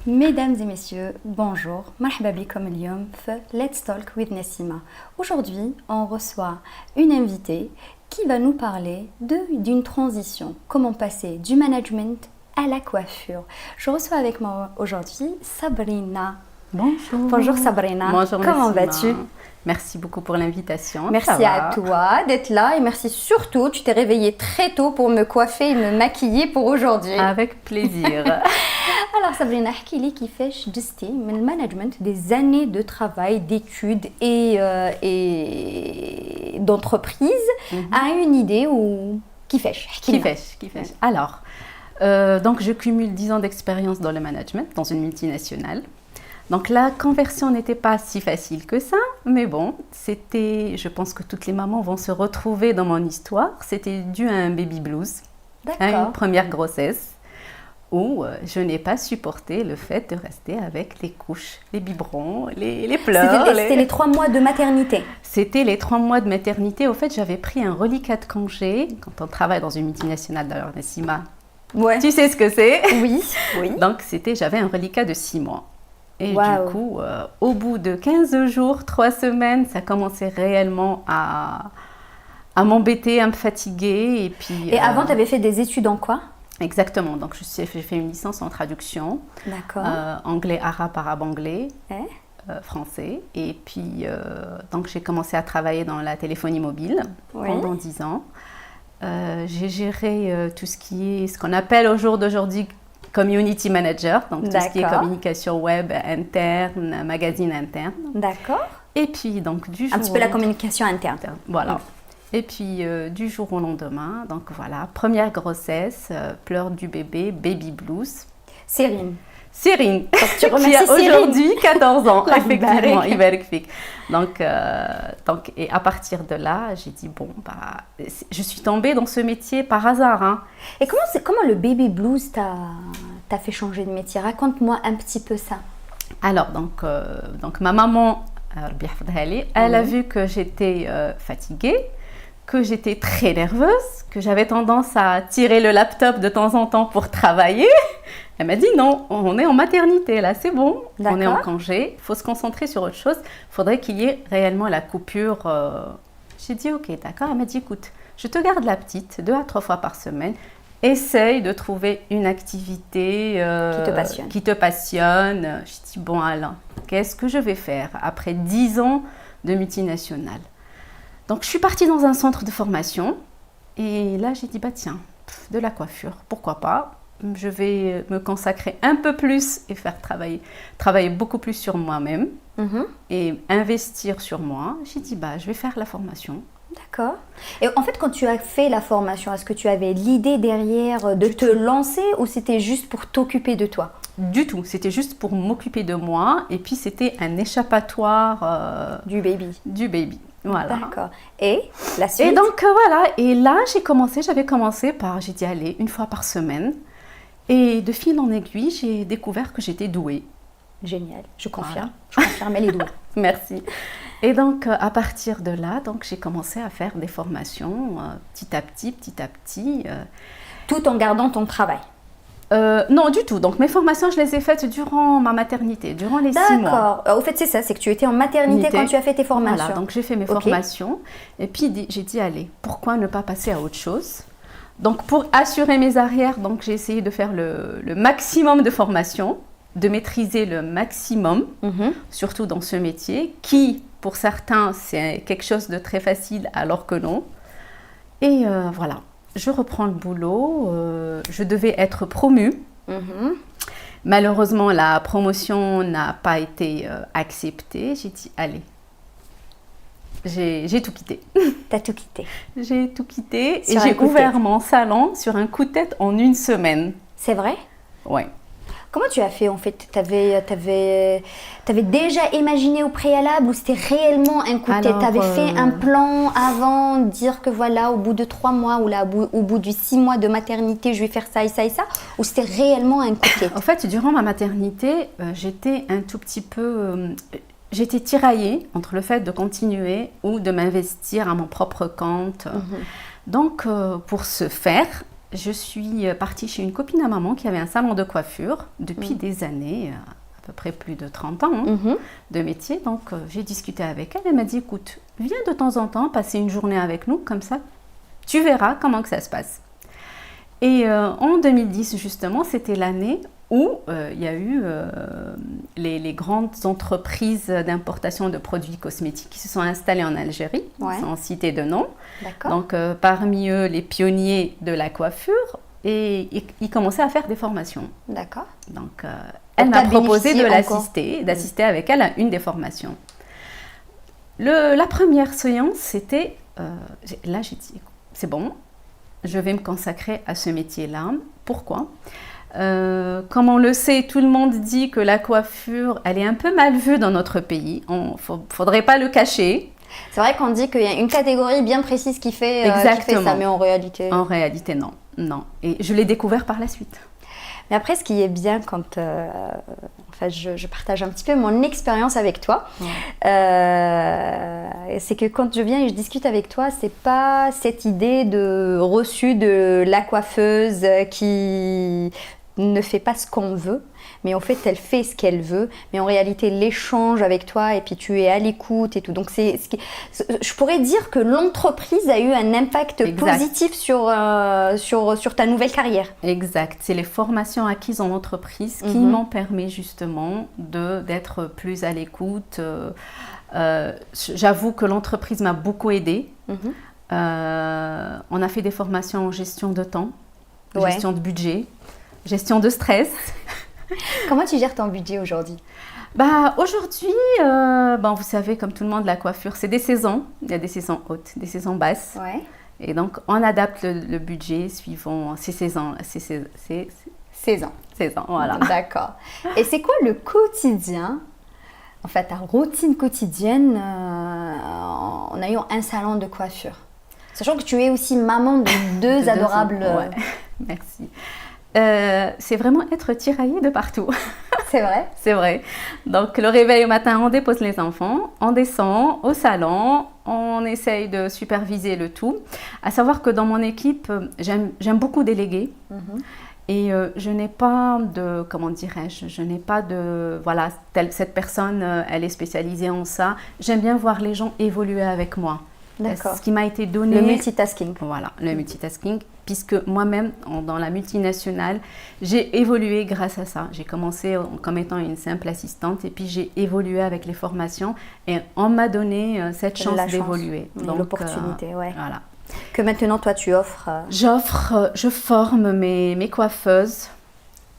Mesdames et messieurs, bonjour, marhaba bikoum اليوم في Let's Talk with Nassima. Aujourd'hui, on reçoit une invitée qui va nous parler d'une transition, comment passer du management à la coiffure. Je reçois avec moi aujourd'hui Sabrina. Bonjour. Bonjour Sabrina. Bonjour Comment Nassima. vas-tu? Merci beaucoup pour l'invitation. Merci à toi d'être là et merci surtout, tu t'es réveillée très tôt pour me coiffer et me maquiller pour aujourd'hui. Avec plaisir. Alors Sabrina, احكي لي كيفاش دزتي من المانجمنت des années de travail, d'études et d'entreprise à une idée ou كيفاش احكي لنا. Kifesh. Alors, donc je cumule 10 ans d'expérience dans le management, dans une multinationale. Donc la conversion n'était pas si facile que ça, mais bon, je pense que toutes les mamans vont se retrouver dans mon histoire. C'était dû à un baby blues, à une première grossesse, où je n'ai pas supporté le fait de rester avec les couches, les biberons, les pleurs. C'était les 3 mois de maternité. C'était les 3 mois de maternité. Au fait, j'avais pris un reliquat de congé. Quand on travaille dans une multinationale, d'ailleurs, Nassima, Ouais. tu sais ce que c'est. Oui. Donc, j'avais un reliquat de 6 mois. Et du coup, au bout de 15 jours, 3 semaines, ça commençait réellement à m'embêter, à me fatiguer. Et avant, tu avais fait des études en quoi? Exactement. Donc, j'ai fait une licence en traduction. D'accord. Anglais, arabe, anglais, français. Et puis, donc, j'ai commencé à travailler dans la téléphonie mobile pendant 10 ans. J'ai géré tout ce qu'on appelle au jour d'aujourd'hui community manager, donc tout ce qui est communication web interne, magazine interne. D'accord. Et puis, donc, du jour... Un petit peu la communication interne. Voilà. Et puis, du jour au lendemain, donc voilà, première grossesse, pleurs du bébé, baby blues. Cyrine, qui a aujourd'hui 14 ans, effectivement, Ibarak Fik. Donc, et à partir de là, j'ai dit, bon, je suis tombée dans ce métier par hasard. Hein. Et comment le baby blues t'a fait changer de métier? Raconte-moi un petit peu ça. Alors, donc ma maman, elle a vu que j'étais fatiguée, que j'étais très nerveuse, que j'avais tendance à tirer le laptop de temps en temps pour travailler. Elle m'a dit non, on est en maternité là, c'est bon, on est en congé, il faut se concentrer sur autre chose, il faudrait qu'il y ait réellement la coupure. J'ai dit ok, d'accord. Elle m'a dit écoute, je te garde la petite 2 à 3 fois par semaine, essaye de trouver une activité qui te passionne. J'ai dit bon Alain, qu'est-ce que je vais faire après 10 ans de multinationale? Donc je suis partie dans un centre de formation et là j'ai dit bah tiens, de la coiffure, pourquoi pas? Je vais me consacrer un peu plus et faire travailler beaucoup plus sur moi-même et investir sur moi. J'ai dit, je vais faire la formation. D'accord. Et en fait, quand tu as fait la formation, est-ce que tu avais l'idée derrière de te lancer ou c'était juste pour t'occuper de toi? Du tout, c'était juste pour m'occuper de moi et puis c'était un échappatoire du baby. Voilà. D'accord. Et la suite? Et donc voilà, et là j'avais commencé par, j'ai dit allez, 1 fois par semaine. Et de fil en aiguille, j'ai découvert que j'étais douée. Génial, je confirme. Voilà. Je confirme, elle est douée. Merci. Et donc, à partir de là, donc, j'ai commencé à faire des formations petit à petit. Tout en gardant ton travail? Non, du tout. Donc, mes formations, je les ai faites durant ma maternité, durant les 6 mois. D'accord. Au fait, c'est ça, c'est que tu étais en maternité quand tu as fait tes formations. Voilà, donc j'ai fait mes formations. Et puis, j'ai dit, allez, pourquoi ne pas passer à autre chose? Donc, pour assurer mes arrières, donc, j'ai essayé de faire le maximum de formation, de maîtriser le maximum, surtout dans ce métier, qui, pour certains, c'est quelque chose de très facile, alors que non. Et voilà, je reprends le boulot. Je devais être promue. Malheureusement, la promotion n'a pas été acceptée. J'ai dit, allez. J'ai tout quitté. T'as tout quitté? J'ai tout quitté et j'ai ouvert mon salon sur un coup de tête en 1 semaine. C'est vrai? Ouais. Comment tu as fait en fait? T'avais déjà imaginé au préalable ou c'était réellement un coup de tête? T'avais fait un plan avant, dire que voilà, au bout de 3 mois ou là, au bout de 6 mois de maternité, je vais faire ça et ça et ça? Ou c'était réellement un coup de tête? En fait, durant ma maternité, j'étais un tout petit peu... J'étais tiraillée entre le fait de continuer ou de m'investir à mon propre compte. Donc, pour ce faire, je suis partie chez une copine à maman qui avait un salon de coiffure depuis des années, à peu près plus de 30 ans de métier. Donc, j'ai discuté avec elle. Elle m'a dit, écoute, viens de temps en temps passer une journée avec nous, comme ça, tu verras comment que ça se passe. Et en 2010, justement, c'était l'année où il y a eu les grandes entreprises d'importation de produits cosmétiques qui se sont installées en Algérie, sans citer de nom. Donc, parmi eux, les pionniers de la coiffure, et ils commençaient à faire des formations. D'accord. Donc, elle m'a proposé d'assister avec elle à une des formations. La première séance, c'était... là, j'ai dit, c'est bon, je vais me consacrer à ce métier-là. Pourquoi ? Comme on le sait, tout le monde dit que la coiffure, elle est un peu mal vue dans notre pays. Il ne faudrait pas le cacher. C'est vrai qu'on dit qu'il y a une catégorie bien précise qui fait ça, mais en réalité... En réalité, non. Non. Et je l'ai découvert par la suite. Mais après, ce qui est bien quand je partage un petit peu mon expérience avec toi, c'est que quand je viens et je discute avec toi, c'est pas cette idée de reçu de la coiffeuse qui ne fait pas ce qu'on veut, mais en fait elle fait ce qu'elle veut, mais en réalité l'échange avec toi et puis tu es à l'écoute et tout. Donc je pourrais dire que l'entreprise a eu un impact positif sur ta nouvelle carrière. Exact, c'est les formations acquises en entreprise qui m'ont permis justement d'être plus à l'écoute. J'avoue que l'entreprise m'a beaucoup aidée. On a fait des formations en gestion de temps, gestion de budget, gestion de stress. Comment tu gères ton budget aujourd'hui ? Aujourd'hui, vous savez, comme tout le monde, la coiffure, c'est des saisons. Il y a des saisons hautes, des saisons basses. Et donc, on adapte le budget suivant ces saisons. Saisons, voilà. D'accord. Et c'est quoi le quotidien, en fait, ta routine quotidienne en ayant un salon de coiffure ? Sachant que tu es aussi maman de deux adorables... Merci. C'est vraiment être tiraillée de partout. C'est vrai ? C'est vrai. Donc, le réveil au matin, on dépose les enfants, on descend au salon, on essaye de superviser le tout. À savoir que dans mon équipe, j'aime beaucoup déléguer. Et je n'ai pas de, comment dirais-je, voilà, cette personne, elle est spécialisée en ça. J'aime bien voir les gens évoluer avec moi. D'accord. Ce qui m'a été donné... Le multitasking. Voilà, le multitasking. Puisque moi-même, dans la multinationale, j'ai évolué grâce à ça. J'ai commencé comme étant une simple assistante et puis j'ai évolué avec les formations et on m'a donné cette chance d'évoluer. Donc, l'opportunité, Voilà. Que maintenant, toi, tu offres je forme mes coiffeuses.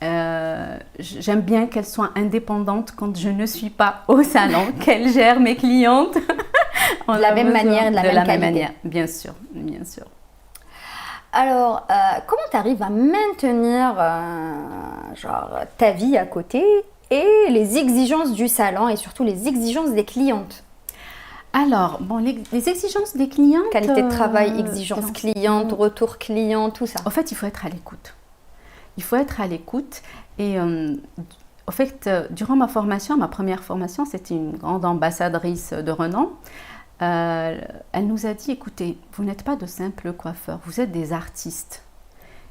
J'aime bien qu'elles soient indépendantes quand je ne suis pas au salon, qu'elles gèrent mes clientes. De la même manière, de la même qualité. Manière, bien sûr, bien sûr. Alors, comment tu arrives à maintenir ta vie à côté et les exigences du salon et surtout les exigences des clientes ? Alors, les exigences des clientes... Qualité de travail, exigences clientes, retour client, tout ça. En fait, il faut être à l'écoute. Il faut être à l'écoute et... En fait, durant ma première formation, c'était une grande ambassadrice de renom. Elle nous a dit, écoutez, vous n'êtes pas de simples coiffeurs, vous êtes des artistes.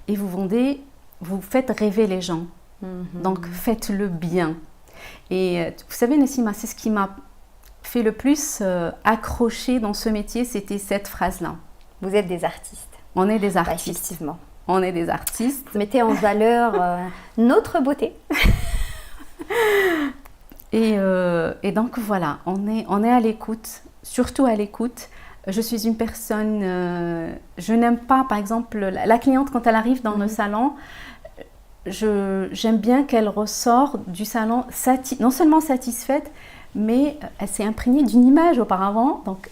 Et vous faites rêver les gens. Donc, faites-le bien. Et vous savez, Nassima, c'est ce qui m'a fait le plus accrocher dans ce métier, c'était cette phrase-là. Vous êtes des artistes. On est des artistes. Effectivement. On est des artistes. Vous mettez en valeur notre beauté. Et donc voilà, on est à l'écoute, surtout à l'écoute. Je suis une personne, je n'aime pas, par exemple, la cliente quand elle arrive dans le salon, j'aime bien qu'elle ressort du salon non seulement satisfaite, mais elle s'est imprégnée d'une image auparavant, donc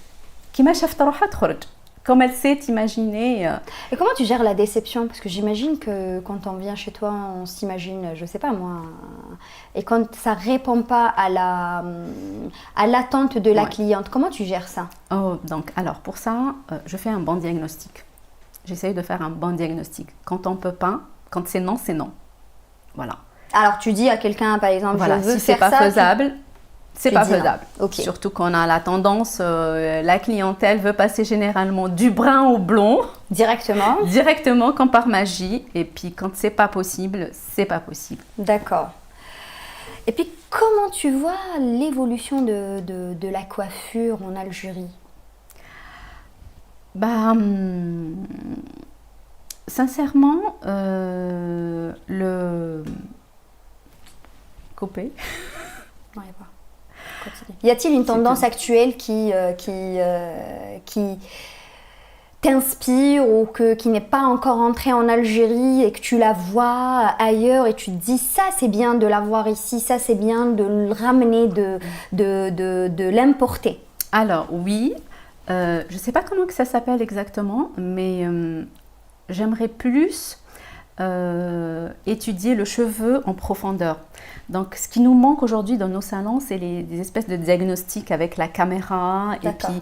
qui m'a chafta roha tkhorj. Comme elle s'est imaginée. Et comment tu gères la déception ? Parce que j'imagine que quand on vient chez toi, on s'imagine, je sais pas moi, et quand ça répond pas à l'attente de la cliente, comment tu gères ça ? Alors pour ça, je fais un bon diagnostic. J'essaye de faire un bon diagnostic. Quand on peut pas, quand c'est non, c'est non. Voilà. Alors tu dis à quelqu'un, par exemple, voilà, je veux si c'est faire pas ça, faisable. C'est pas faisable. Okay. Surtout qu'on a la tendance, la clientèle veut passer généralement du brun au blond. Directement. Directement, comme par magie. Et puis quand c'est pas possible, c'est pas possible. D'accord. Et puis comment tu vois l'évolution de la coiffure en Algérie? Bah, sincèrement, le coupé. Ouais, bah. Y a-t-il une tendance actuelle qui t'inspire ou qui n'est pas encore entrée en Algérie et que tu la vois ailleurs et tu te dis ça c'est bien de l'avoir ici, ça c'est bien de le ramener, de l'importer? Alors oui, je ne sais pas comment que ça s'appelle exactement, mais j'aimerais plus étudier le cheveu en profondeur. Donc, ce qui nous manque aujourd'hui dans nos salons, c'est des espèces de diagnostics avec la caméra et puis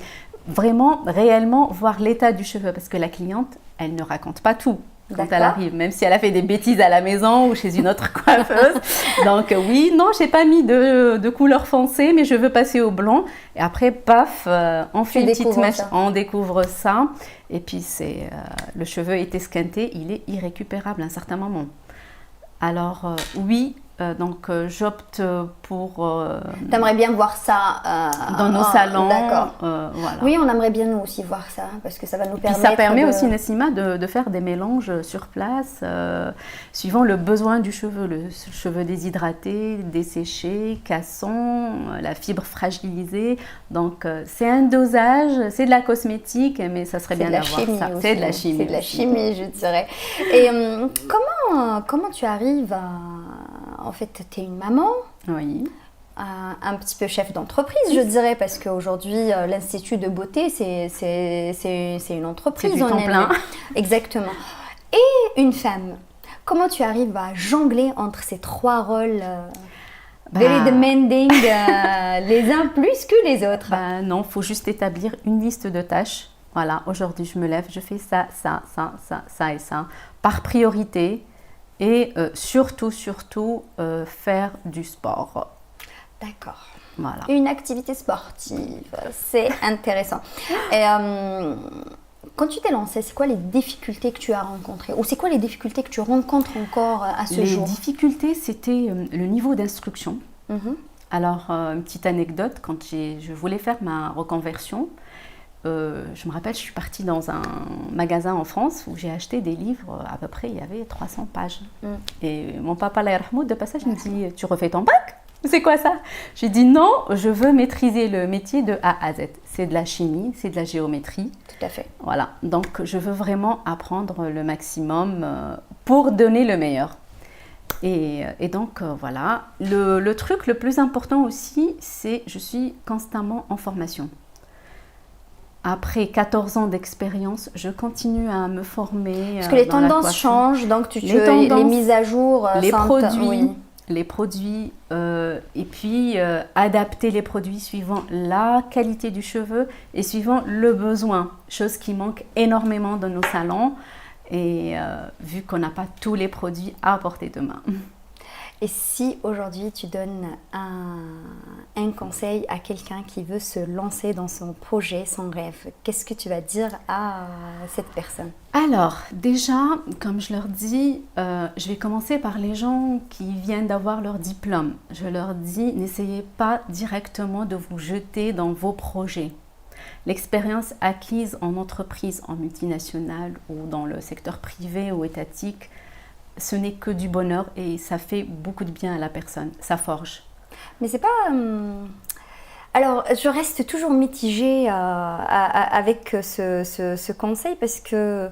vraiment, réellement voir l'état du cheveu parce que la cliente, elle ne raconte pas tout quand elle arrive, même si elle a fait des bêtises à la maison ou chez une autre coiffeuse. Donc oui, non, j'ai pas mis de couleur foncée, mais je veux passer au blanc. Et après, paf, on fait une petite mèche, on découvre ça. Et puis, le cheveu est esquinté, il est irrécupérable à un certain moment. Alors oui, donc j'opte pour... T'aimerais bien voir ça dans nos salons. D'accord. Voilà. Oui, on aimerait bien nous aussi voir ça, parce que ça va nous permettre... Puis ça permet aussi, Nassima, de faire des mélanges sur place, suivant le besoin du cheveu. Le cheveu déshydraté, desséché, cassant, la fibre fragilisée. Donc c'est un dosage, c'est de la cosmétique, mais ça serait bien d'avoir ça. C'est de la chimie. C'est de la chimie, je dirais. Et comment tu arrives à... En fait, tu es une maman, oui. Un petit peu chef d'entreprise, je dirais, parce qu'aujourd'hui, l'Institut de beauté, c'est une entreprise. C'est du temps plein. Exactement. Et une femme, comment tu arrives à jongler entre ces trois rôles very demanding, les uns plus que les autres? Non, il faut juste établir une liste de tâches. Voilà, aujourd'hui, je me lève, je fais ça et ça, par priorité. Et surtout, faire du sport. D'accord. Voilà. Une activité sportive, c'est intéressant. Et quand tu t'es lancée, c'est quoi les difficultés que tu as rencontrées? Ou c'est quoi les difficultés que tu rencontres encore à ce jour? Les difficultés, c'était le niveau d'instruction. Alors, une petite anecdote, quand je voulais faire ma reconversion, je me rappelle, je suis partie dans un magasin en France où j'ai acheté des livres, à peu près, il y avait 300 pages. Et mon papa, Allah yarhamou, de passage, me dit, tu refais ton bac? C'est quoi ça? J'ai dit non, je veux maîtriser le métier de A à Z. C'est de la chimie, c'est de la géométrie. Tout à fait. Voilà, donc je veux vraiment apprendre le maximum pour donner le meilleur. Et donc voilà, le truc le plus important aussi, c'est je suis constamment en formation. Après 14 ans d'expérience, je continue à me former. Parce que les tendances changent, donc les mises à jour, les produits, et puis adapter les produits suivant la qualité du cheveu et suivant le besoin, chose qui manque énormément dans nos salons, et vu qu'on n'a pas tous les produits à portée de main. Et si aujourd'hui tu donnes un conseil à quelqu'un qui veut se lancer dans son projet, son rêve, qu'est-ce que tu vas dire à cette personne? Alors déjà, comme je leur dis, je vais commencer par les gens qui viennent d'avoir leur diplôme. Je leur dis, n'essayez pas directement de vous jeter dans vos projets. L'expérience acquise en entreprise, en multinationale ou dans le secteur privé ou étatique, ce n'est que du bonheur et ça fait beaucoup de bien à la personne, ça forge. Mais c'est pas... Alors, je reste toujours mitigée avec ce conseil parce que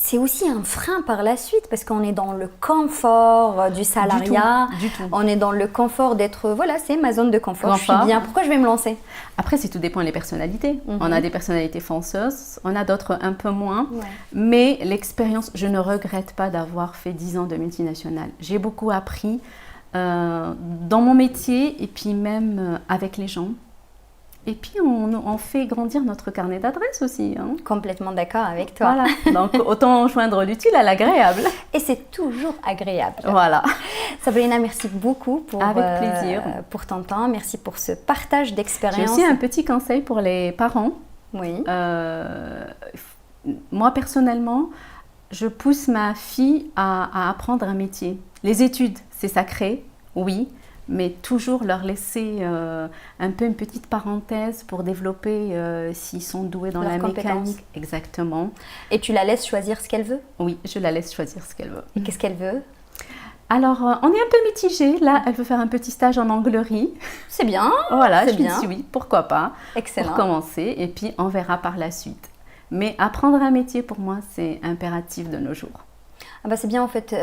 c'est aussi un frein par la suite parce qu'on est dans le confort du salariat, du tout. On est dans le confort d'être, voilà, c'est ma zone de confort, je suis bien, pourquoi je vais me lancer? Après, c'est tout dépend des personnalités. On a des personnalités fonceuses, on a d'autres un peu moins, mais l'expérience, je ne regrette pas d'avoir fait 10 ans de multinationale. J'ai beaucoup appris dans mon métier et puis même avec les gens. Et puis, on fait grandir notre carnet d'adresses aussi. Hein. Complètement d'accord avec toi. Voilà, donc autant joindre l'utile à l'agréable. Et c'est toujours agréable. Voilà. Sabrina, merci beaucoup Avec plaisir. Pour ton temps. Merci pour ce partage d'expérience. J'ai aussi un petit conseil pour les parents. Oui. Moi, personnellement, je pousse ma fille à apprendre un métier. Les études, c'est sacré, oui, mais toujours leur laisser un peu une petite parenthèse pour développer s'ils sont doués dans la mécanique. Exactement. Et tu la laisses choisir ce qu'elle veut? Oui, je la laisse choisir ce qu'elle veut. Et qu'est-ce qu'elle veut? Alors, on est un peu mitigé. Là, elle veut faire un petit stage en anglerie. C'est bien. Voilà, je me dis oui, pourquoi pas. Excellent. Pour commencer, et puis on verra par la suite. Mais apprendre un métier, pour moi, c'est impératif de nos jours. Ah bah c'est bien en fait,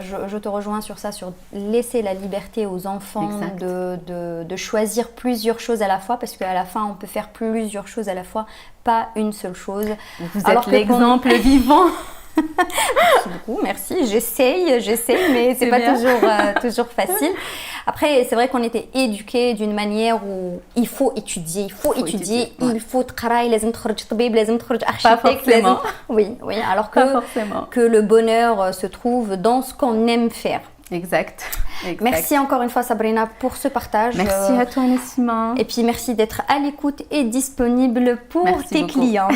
je te rejoins sur ça, sur laisser la liberté aux enfants de choisir plusieurs choses à la fois, parce qu'à la fin on peut faire plusieurs choses à la fois, pas une seule chose. Vous êtes l'exemple vivant. Merci beaucoup, merci. J'essaye, mais c'est pas toujours facile. Après, c'est vrai qu'on était éduqués d'une manière où il faut étudier, il faut تقراي لازم تخرج طبيب لازم تخرج architecte لازم... Oui, alors que le bonheur se trouve dans ce qu'on aime faire. Exact. Merci encore une fois Sabrina pour ce partage. Merci à toi Nassima. Et puis merci d'être à l'écoute et disponible pour tes clients.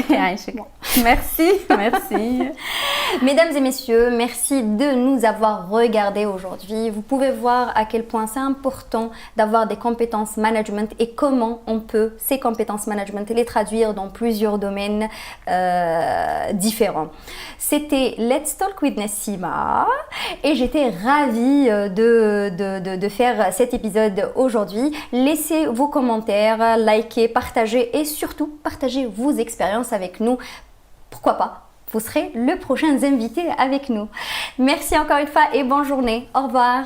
Merci. Mesdames et messieurs, merci de nous avoir regardés aujourd'hui. Vous pouvez voir à quel point c'est important d'avoir des compétences management et comment on peut ces compétences management les traduire dans plusieurs domaines différents. C'était Let's Talk with Nassima et j'étais ravie de faire cet épisode aujourd'hui. Laissez vos commentaires, likez, partagez et surtout partagez vos expériences avec nous. Pourquoi pas? Vous serez le prochain invité avec nous. Merci encore une fois et bonne journée. Au revoir.